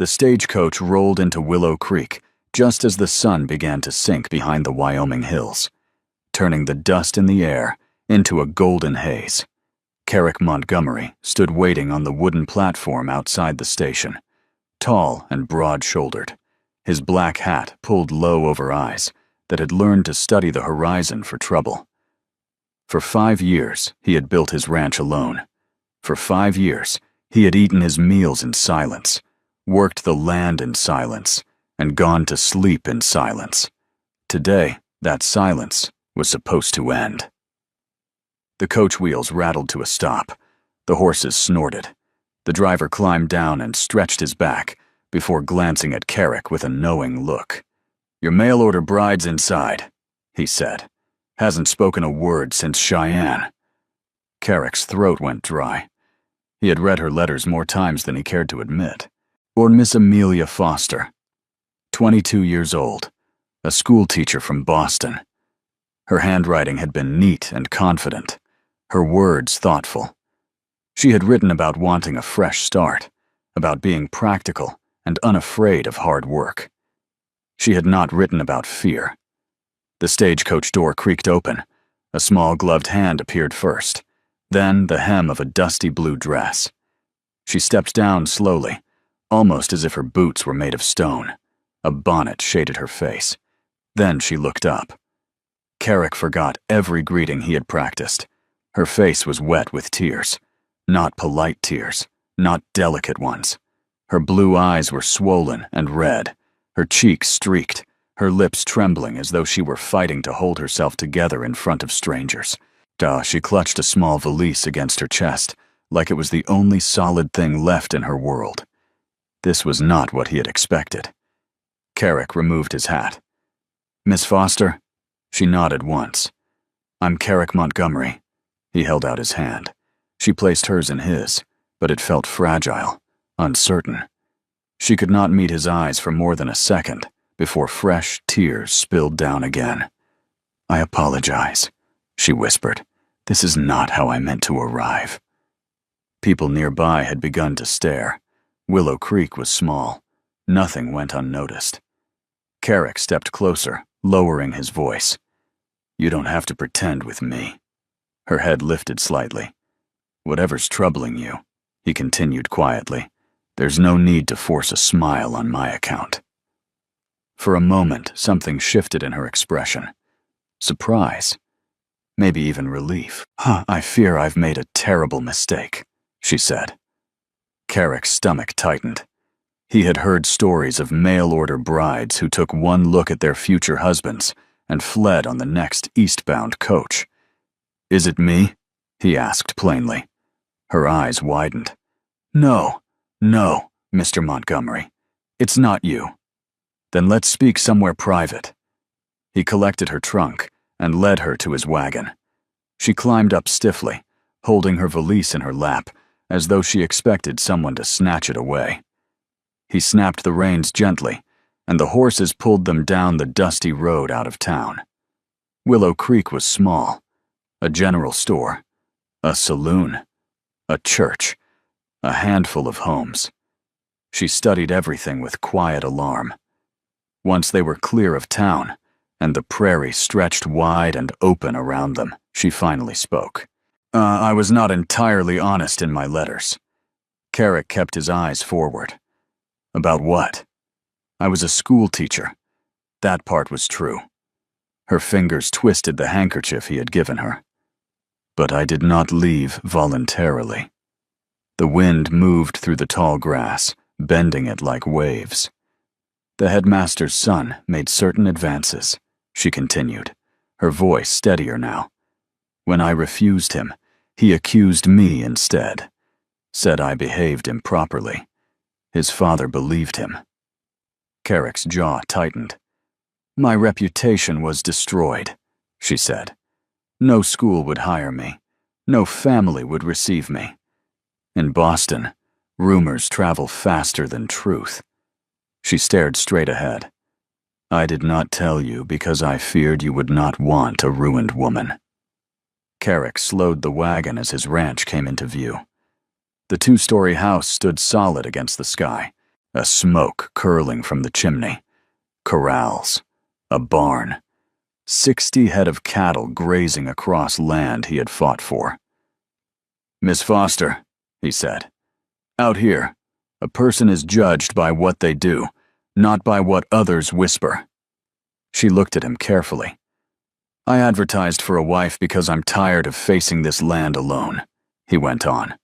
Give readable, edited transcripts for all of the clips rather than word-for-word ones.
The stagecoach rolled into Willow Creek just as the sun began to sink behind the Wyoming hills, turning the dust in the air into a golden haze. Carrick Montgomery stood waiting on the wooden platform outside the station, tall and broad-shouldered, his black hat pulled low over eyes that had learned to study the horizon for trouble. For 5 years, he had built his ranch alone. For 5 years, he had eaten his meals in silence, worked the land in silence, and gone to sleep in silence. Today, that silence was supposed to end. The coach wheels rattled to a stop. The horses snorted. The driver climbed down and stretched his back before glancing at Carrick with a knowing look. "Your mail-order bride's inside," he said. "Hasn't spoken a word since Cheyenne." Carrick's throat went dry. He had read her letters more times than he cared to admit. Or Miss Amelia Foster, 22 years old, a schoolteacher from Boston. Her handwriting had been neat and confident, her words thoughtful. She had written about wanting a fresh start, about being practical and unafraid of hard work. She had not written about fear. The stagecoach door creaked open. A small gloved hand appeared first, then the hem of a dusty blue dress. She stepped down slowly, almost as if her boots were made of stone. A bonnet shaded her face. Then she looked up. Carrick forgot every greeting he had practiced. Her face was wet with tears. Not polite tears, not delicate ones. Her blue eyes were swollen and red, her cheeks streaked, her lips trembling as though she were fighting to hold herself together in front of strangers. She clutched a small valise against her chest, like it was the only solid thing left in her world. This was not what he had expected. Carrick removed his hat. "Miss Foster?" She nodded once. "I'm Carrick Montgomery." He held out his hand. She placed hers in his, but it felt fragile, uncertain. She could not meet his eyes for more than a second before fresh tears spilled down again. "I apologize," she whispered. "This is not how I meant to arrive." People nearby had begun to stare. Willow Creek was small. Nothing went unnoticed. Carrick stepped closer, lowering his voice. "You don't have to pretend with me." Her head lifted slightly. "Whatever's troubling you," he continued quietly, "there's no need to force a smile on my account." For a moment, something shifted in her expression. Surprise. Maybe even relief. "I fear I've made a terrible mistake," she said. Carrick's stomach tightened. He had heard stories of mail-order brides who took one look at their future husbands and fled on the next eastbound coach. "Is it me?" he asked plainly. Her eyes widened. No, Mr. Montgomery. It's not you." "Then let's speak somewhere private." He collected her trunk and led her to his wagon. She climbed up stiffly, holding her valise in her lap, as though she expected someone to snatch it away. He snapped the reins gently, and the horses pulled them down the dusty road out of town. Willow Creek was small. A general store, a saloon, a church, a handful of homes. She studied everything with quiet alarm. Once they were clear of town, and the prairie stretched wide and open around them, she finally spoke. I was not entirely honest in my letters." Carrick kept his eyes forward. "About what?" "I was a school teacher. That part was true." Her fingers twisted the handkerchief he had given her. "But I did not leave voluntarily." The wind moved through the tall grass, bending it like waves. "The headmaster's son made certain advances," she continued, her voice steadier now. "When I refused him, he accused me instead. Said I behaved improperly. His father believed him." Carrick's jaw tightened. "My reputation was destroyed," she said. "No school would hire me. No family would receive me. In Boston, rumors travel faster than truth." She stared straight ahead. "I did not tell you because I feared you would not want a ruined woman." Carrick slowed the wagon as his ranch came into view. The 2-story house stood solid against the sky, a smoke curling from the chimney, corrals, a barn, 60 head of cattle grazing across land he had fought for. "Miss Foster," he said, "out here, a person is judged by what they do, not by what others whisper." She looked at him carefully. "I advertised for a wife because I'm tired of facing this land alone," he went on.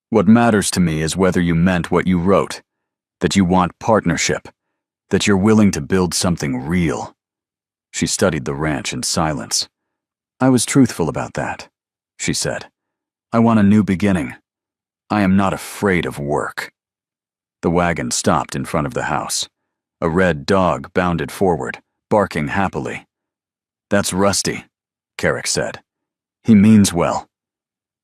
"What matters to me is whether you meant what you wrote, that you want partnership, that you're willing to build something real." She studied the ranch in silence. "I was truthful about that," she said. "I want a new beginning. I am not afraid of work." The wagon stopped in front of the house. A red dog bounded forward, barking happily. "That's Rusty," Carrick said. "He means well."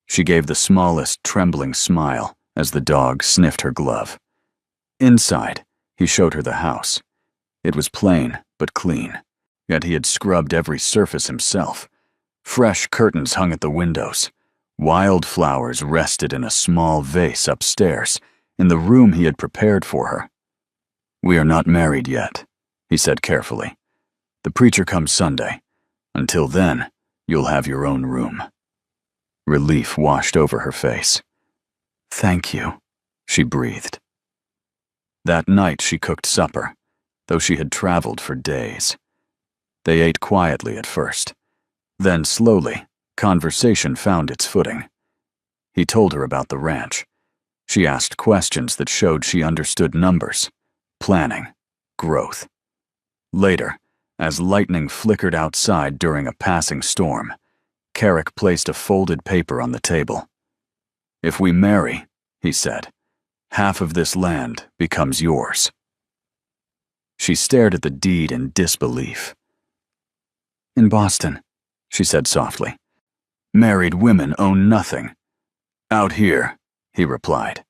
She gave the smallest trembling smile as the dog sniffed her glove. Inside, he showed her the house. It was plain but clean, yet he had scrubbed every surface himself. Fresh curtains hung at the windows. Wildflowers rested in a small vase upstairs, in the room he had prepared for her. "We are not married yet," he said carefully. "The preacher comes Sunday. Until then, you'll have your own room." Relief washed over her face. "Thank you," she breathed. That night she cooked supper, though she had traveled for days. They ate quietly at first. Then slowly, conversation found its footing. He told her about the ranch. She asked questions that showed she understood numbers, planning, growth. Later, as lightning flickered outside during a passing storm, Carrick placed a folded paper on the table. "If we marry," he said, "half of this land becomes yours." She stared at the deed in disbelief. "In Boston," she said softly, "married women own nothing. Out here," he replied,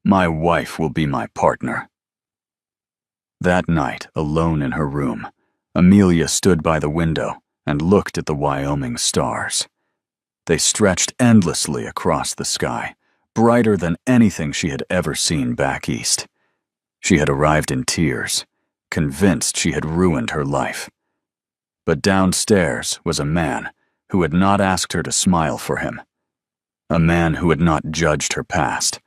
"my wife will be my partner." That night, alone in her room, Amelia stood by the window and looked at the Wyoming stars. They stretched endlessly across the sky, brighter than anything she had ever seen back east. She had arrived in tears, convinced she had ruined her life. But downstairs was a man who had not asked her to smile for him. A man who had not judged her past.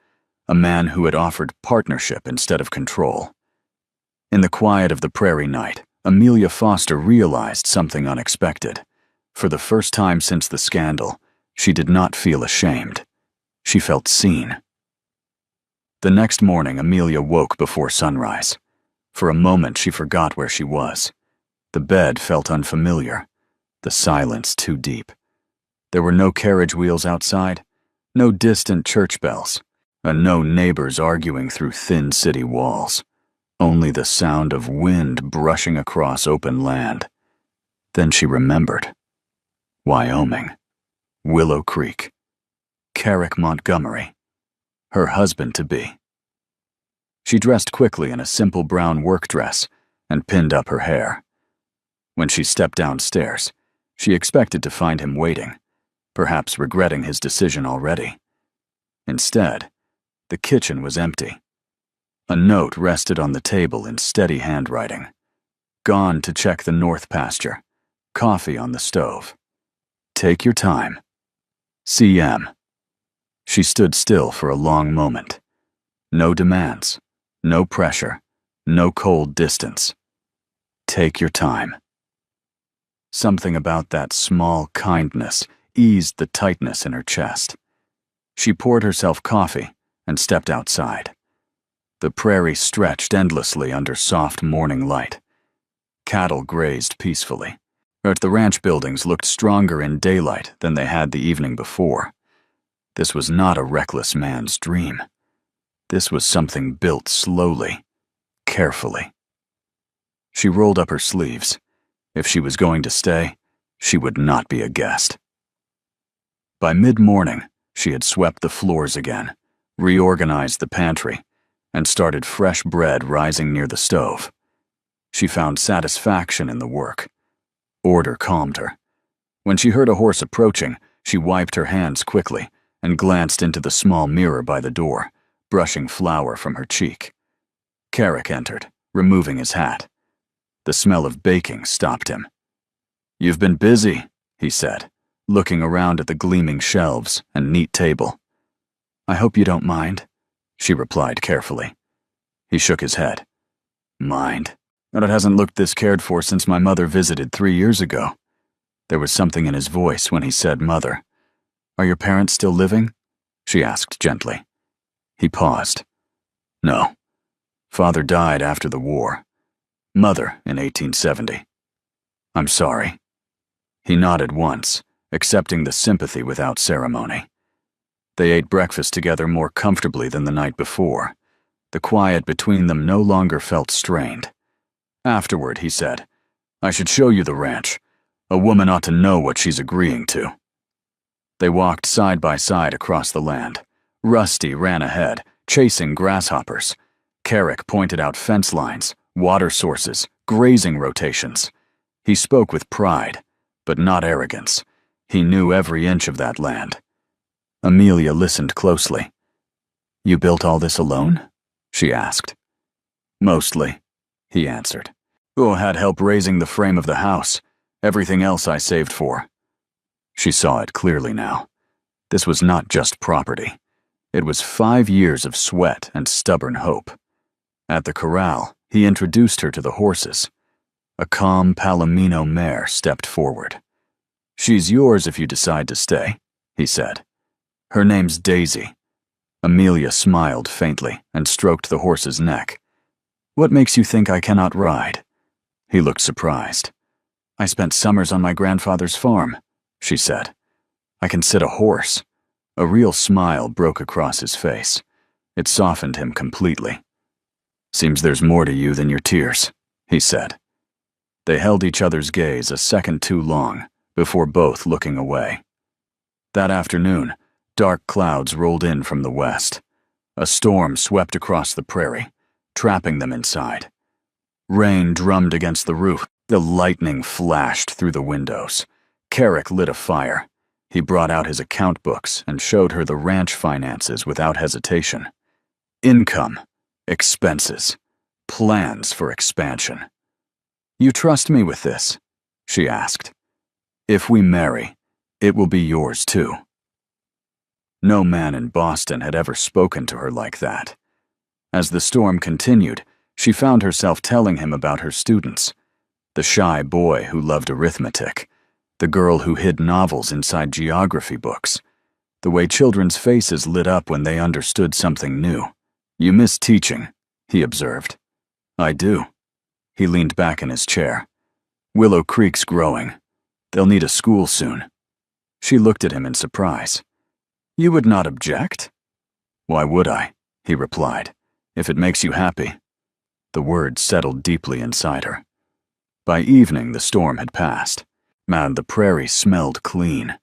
A man who had offered partnership instead of control. In the quiet of the prairie night, Amelia Foster realized something unexpected. For the first time since the scandal, she did not feel ashamed. She felt seen. The next morning, Amelia woke before sunrise. For a moment, she forgot where she was. The bed felt unfamiliar, the silence too deep. There were no carriage wheels outside, no distant church bells, and no neighbors arguing through thin city walls. Only the sound of wind brushing across open land. Then she remembered. Wyoming. Willow Creek. Carrick Montgomery. Her husband-to-be. She dressed quickly in a simple brown work dress and pinned up her hair. When she stepped downstairs, she expected to find him waiting, perhaps regretting his decision already. Instead, the kitchen was empty. A note rested on the table in steady handwriting. Gone to check the north pasture. Coffee on the stove. Take your time. CM. She stood still for a long moment. No demands, no pressure, no cold distance. Take your time. Something about that small kindness eased the tightness in her chest. She poured herself coffee and stepped outside. The prairie stretched endlessly under soft morning light. Cattle grazed peacefully, but the ranch buildings looked stronger in daylight than they had the evening before. This was not a reckless man's dream. This was something built slowly, carefully. She rolled up her sleeves. If she was going to stay, she would not be a guest. By mid-morning, she had swept the floors again, reorganized the pantry, and started fresh bread rising near the stove. She found satisfaction in the work. Order calmed her. When she heard a horse approaching, she wiped her hands quickly and glanced into the small mirror by the door, brushing flour from her cheek. Carrick entered, removing his hat. The smell of baking stopped him. "You've been busy," he said, looking around at the gleaming shelves and neat table. "I hope you don't mind," she replied carefully. He shook his head. "Mind? But it hasn't looked this cared for since my mother visited 3 years ago." There was something in his voice when he said mother. "Are your parents still living?" she asked gently. He paused. "No. Father died after the war. Mother in 1870. I'm sorry." He nodded once, accepting the sympathy without ceremony. They ate breakfast together more comfortably than the night before. The quiet between them no longer felt strained. Afterward, he said, "I should show you the ranch. A woman ought to know what she's agreeing to." They walked side by side across the land. Rusty ran ahead, chasing grasshoppers. Carrick pointed out fence lines, water sources, grazing rotations. He spoke with pride, but not arrogance. He knew every inch of that land. Amelia listened closely. "You built all this alone?" she asked. "Mostly," he answered. "Oh, had help raising the frame of the house. Everything else I saved for." She saw it clearly now. This was not just property. It was 5 years of sweat and stubborn hope. At the corral, he introduced her to the horses. A calm Palomino mare stepped forward. "She's yours if you decide to stay," he said. "Her name's Daisy." Amelia smiled faintly and stroked the horse's neck. "What makes you think I cannot ride?" He looked surprised. "I spent summers on my grandfather's farm," she said. "I can sit a horse." A real smile broke across his face. It softened him completely. "Seems there's more to you than your tears," he said. They held each other's gaze a second too long before both looking away. That afternoon, dark clouds rolled in from the west. A storm swept across the prairie, trapping them inside. Rain drummed against the roof. The lightning flashed through the windows. Carrick lit a fire. He brought out his account books and showed her the ranch finances without hesitation. Income, expenses, plans for expansion. "You trust me with this?" she asked. "If we marry, it will be yours too." No man in Boston had ever spoken to her like that. As the storm continued, she found herself telling him about her students. The shy boy who loved arithmetic. The girl who hid novels inside geography books. The way children's faces lit up when they understood something new. "You miss teaching," he observed. "I do." He leaned back in his chair. "Willow Creek's growing. They'll need a school soon." She looked at him in surprise. "You would not object?" "Why would I?" he replied. "If it makes you happy." The words settled deeply inside her. By evening, the storm had passed. Man, the prairie smelled clean.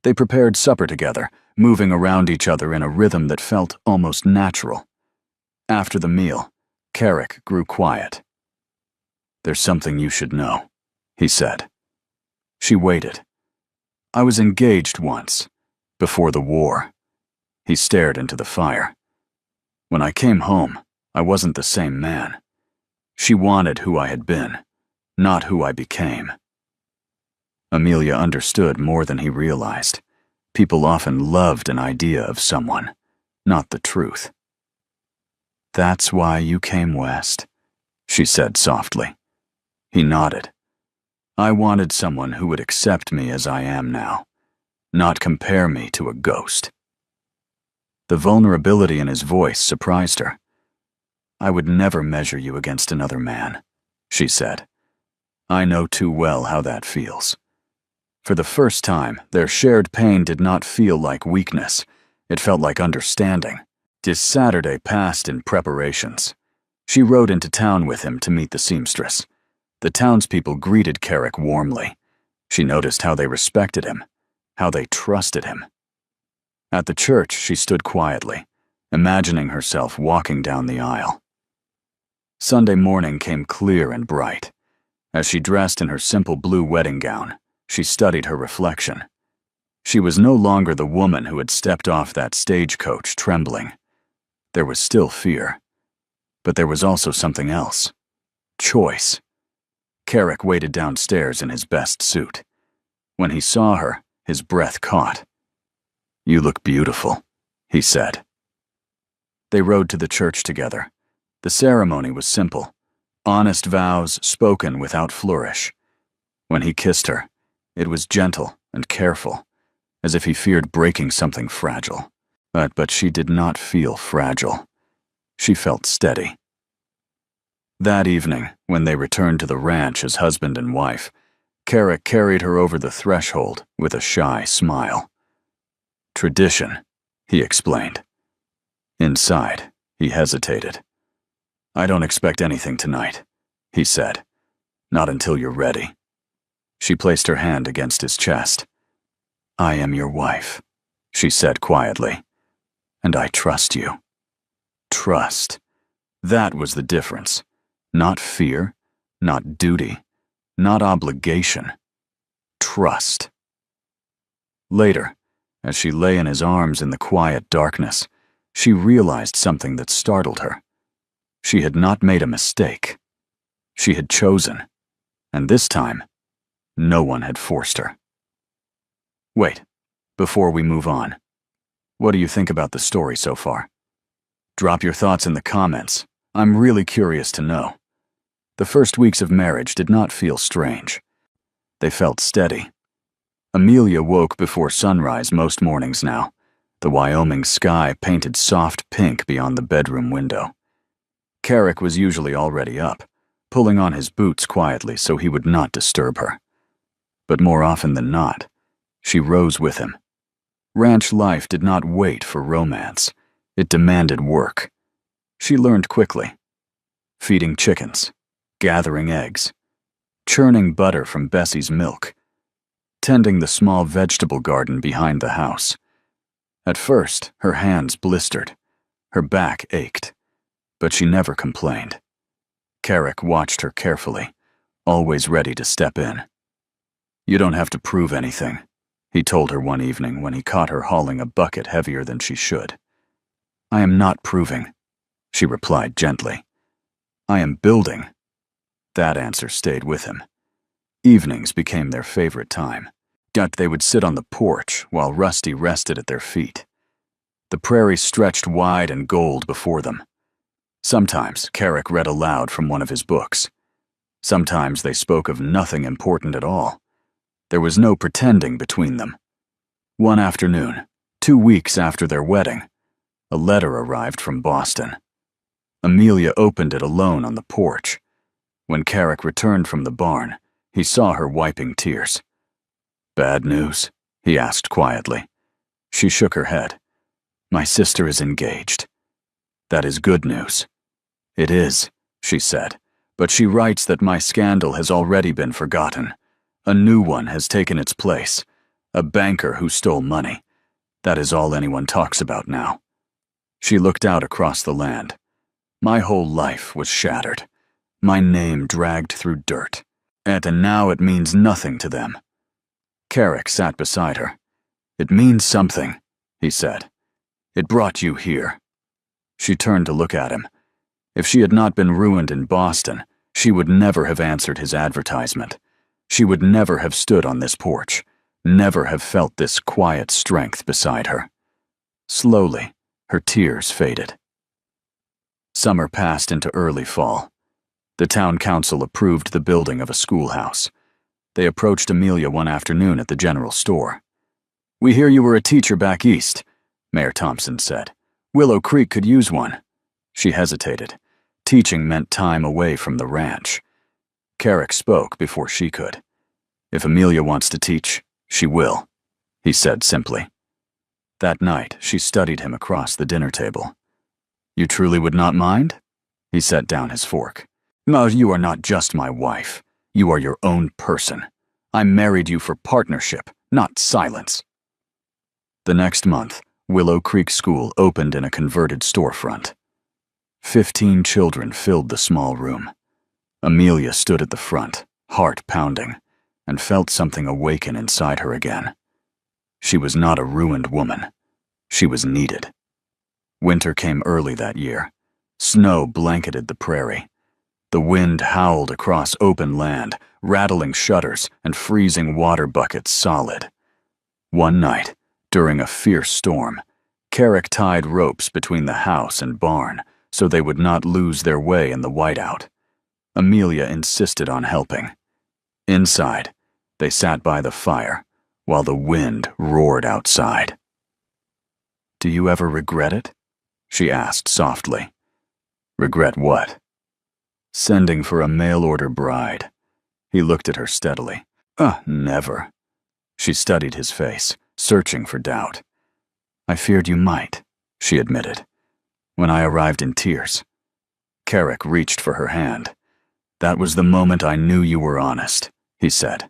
They prepared supper together, moving around each other in a rhythm that felt almost natural. After the meal, Carrick grew quiet. "There's something you should know," he said. She waited. "I was engaged once, before the war." He stared into the fire. "When I came home, I wasn't the same man. She wanted who I had been, not who I became." Amelia understood more than he realized. People often loved an idea of someone, not the truth. "That's why you came west," she said softly. He nodded. "I wanted someone who would accept me as I am now, not compare me to a ghost." The vulnerability in his voice surprised her. "I would never measure you against another man," she said. "I know too well how that feels." For the first time, their shared pain did not feel like weakness. It felt like understanding. His Saturday passed in preparations. She rode into town with him to meet the seamstress. The townspeople greeted Carrick warmly. She noticed how they respected him, how they trusted him. At the church, she stood quietly, imagining herself walking down the aisle. Sunday morning came clear and bright. As she dressed in her simple blue wedding gown, she studied her reflection. She was no longer the woman who had stepped off that stagecoach trembling. There was still fear, But there was also something else. Choice. Carrick waited downstairs in his best suit. When he saw her, his breath caught. "You look beautiful," he said. They rode to the church together. The ceremony was simple. Honest vows spoken without flourish. When he kissed her, it was gentle and careful, as if he feared breaking something fragile. But she did not feel fragile. She felt steady. That evening, when they returned to the ranch as husband and wife, Carrick carried her over the threshold with a shy smile. "Tradition," he explained. Inside, he hesitated. "I don't expect anything tonight," he said. "Not until you're ready." She placed her hand against his chest. "I am your wife," she said quietly, "and I trust you." Trust. That was the difference. Not fear, not duty, not obligation. Trust. Later, as she lay in his arms in the quiet darkness, she realized something that startled her. She had not made a mistake. She had chosen, and this time, no one had forced her. Wait, before we move on, what do you think about the story so far? Drop your thoughts in the comments. I'm really curious to know. The first weeks of marriage did not feel strange. They felt steady. Amelia woke before sunrise most mornings now, the Wyoming sky painted soft pink beyond the bedroom window. Carrick was usually already up, pulling on his boots quietly so he would not disturb her. But more often than not, she rose with him. Ranch life did not wait for romance. It demanded work. She learned quickly. Feeding chickens, gathering eggs, churning butter from Bessie's milk, tending the small vegetable garden behind the house. At first, her hands blistered, her back ached, but she never complained. Carrick watched her carefully, always ready to step in. "You don't have to prove anything," he told her one evening when he caught her hauling a bucket heavier than she should. "I am not proving," she replied gently. "I am building." That answer stayed with him. Evenings became their favorite time. They would sit on the porch while Rusty rested at their feet. The prairie stretched wide and gold before them. Sometimes Carrick read aloud from one of his books. Sometimes they spoke of nothing important at all. There was no pretending between them. One afternoon, 2 weeks after their wedding, a letter arrived from Boston. Amelia opened it alone on the porch. When Carrick returned from the barn, he saw her wiping tears. "Bad news?" he asked quietly. She shook her head. "My sister is engaged." "That is good news." "It is," she said, "but she writes that my scandal has already been forgotten. A new one has taken its place. A banker who stole money. That is all anyone talks about now." She looked out across the land. "My whole life was shattered. My name dragged through dirt. And now it means nothing to them." Carrick sat beside her. "It means something," he said. "It brought you here." She turned to look at him. If she had not been ruined in Boston, she would never have answered his advertisement. She would never have stood on this porch, never have felt this quiet strength beside her. Slowly, her tears faded. Summer passed into early fall. The town council approved the building of a schoolhouse. They approached Amelia one afternoon at the general store. "We hear you were a teacher back east," Mayor Thompson said. "Willow Creek could use one." She hesitated. Teaching meant time away from the ranch. Carrick spoke before she could. "If Amelia wants to teach, she will," he said simply. That night, she studied him across the dinner table. "You truly would not mind?" He set down his fork. "No, you are not just my wife. You are your own person. I married you for partnership, not silence." The next month, Willow Creek School opened in a converted storefront. 15 children filled the small room. Amelia stood at the front, heart pounding, and felt something awaken inside her again. She was not a ruined woman. She was needed. Winter came early that year. Snow blanketed the prairie. The wind howled across open land, rattling shutters and freezing water buckets solid. One night, during a fierce storm, Carrick tied ropes between the house and barn so they would not lose their way in the whiteout. Amelia insisted on helping. Inside, they sat by the fire while the wind roared outside. "Do you ever regret it?" she asked softly. "Regret what?" "Sending for a mail-order bride." He looked at her steadily. Never." She studied his face, searching for doubt. "I feared you might," she admitted, "when I arrived in tears." Carrick reached for her hand. "That was the moment I knew you were honest," he said.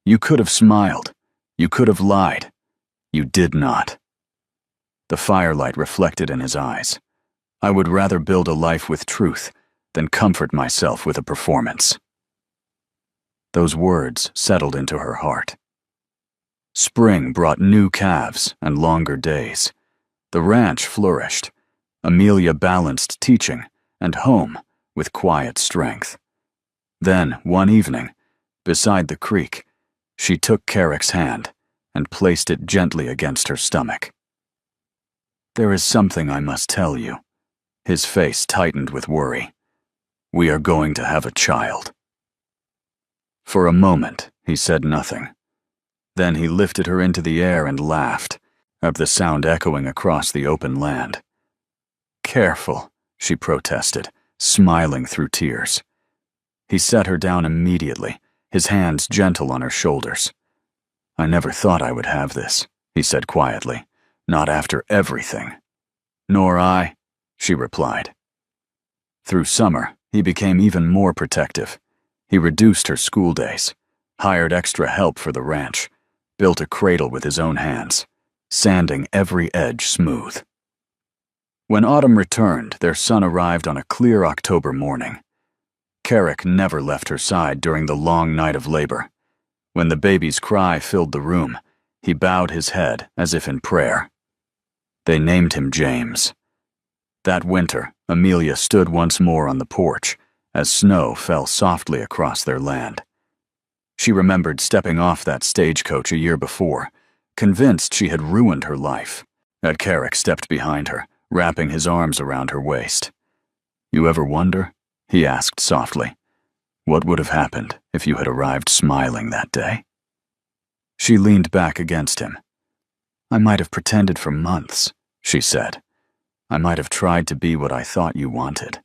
"You could have smiled. You could have lied. You did not." The firelight reflected in his eyes. "I would rather build a life with truth than comfort myself with a performance." Those words settled into her heart. Spring brought new calves and longer days. The ranch flourished. Amelia balanced teaching and home with quiet strength. Then, one evening, beside the creek, she took Carrick's hand and placed it gently against her stomach. "There is something I must tell you." His face tightened with worry. "We are going to have a child." For a moment, he said nothing. Then he lifted her into the air and laughed, at the sound echoing across the open land. "Careful," she protested, smiling through tears. He set her down immediately, his hands gentle on her shoulders. "I never thought I would have this," he said quietly. "Not after everything." "Nor I," she replied. Through summer, he became even more protective. He reduced her school days, hired extra help for the ranch, built a cradle with his own hands, sanding every edge smooth. When autumn returned, their son arrived on a clear October morning. Carrick never left her side during the long night of labor. When the baby's cry filled the room, he bowed his head as if in prayer. They named him James. That winter, Amelia stood once more on the porch as snow fell softly across their land. She remembered stepping off that stagecoach a year before, convinced she had ruined her life. Carrick stepped behind her, wrapping his arms around her waist. "You ever wonder?" he asked softly. "What would have happened if you had arrived smiling that day?" She leaned back against him. "I might have pretended for months," she said. "I might have tried to be what I thought you wanted.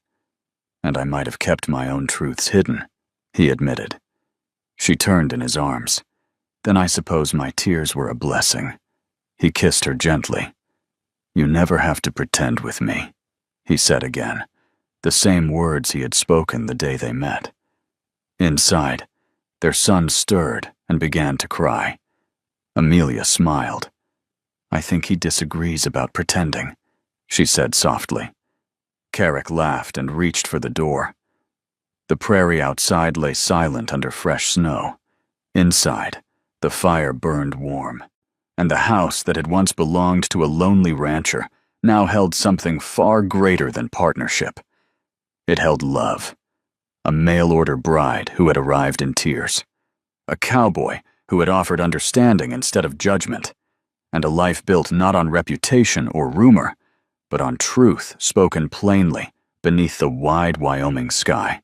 And I might have kept my own truths hidden," he admitted. She turned in his arms. "Then I suppose my tears were a blessing." He kissed her gently. "You never have to pretend with me," he said again, the same words he had spoken the day they met. Inside, their son stirred and began to cry. Amelia smiled. "I think he disagrees about pretending," she said softly. Carrick laughed and reached for the door. The prairie outside lay silent under fresh snow. Inside, the fire burned warm, and the house that had once belonged to a lonely rancher now held something far greater than partnership. It held love. A mail-order bride who had arrived in tears. A cowboy who had offered understanding instead of judgment. And a life built not on reputation or rumor, but on truth spoken plainly beneath the wide Wyoming sky.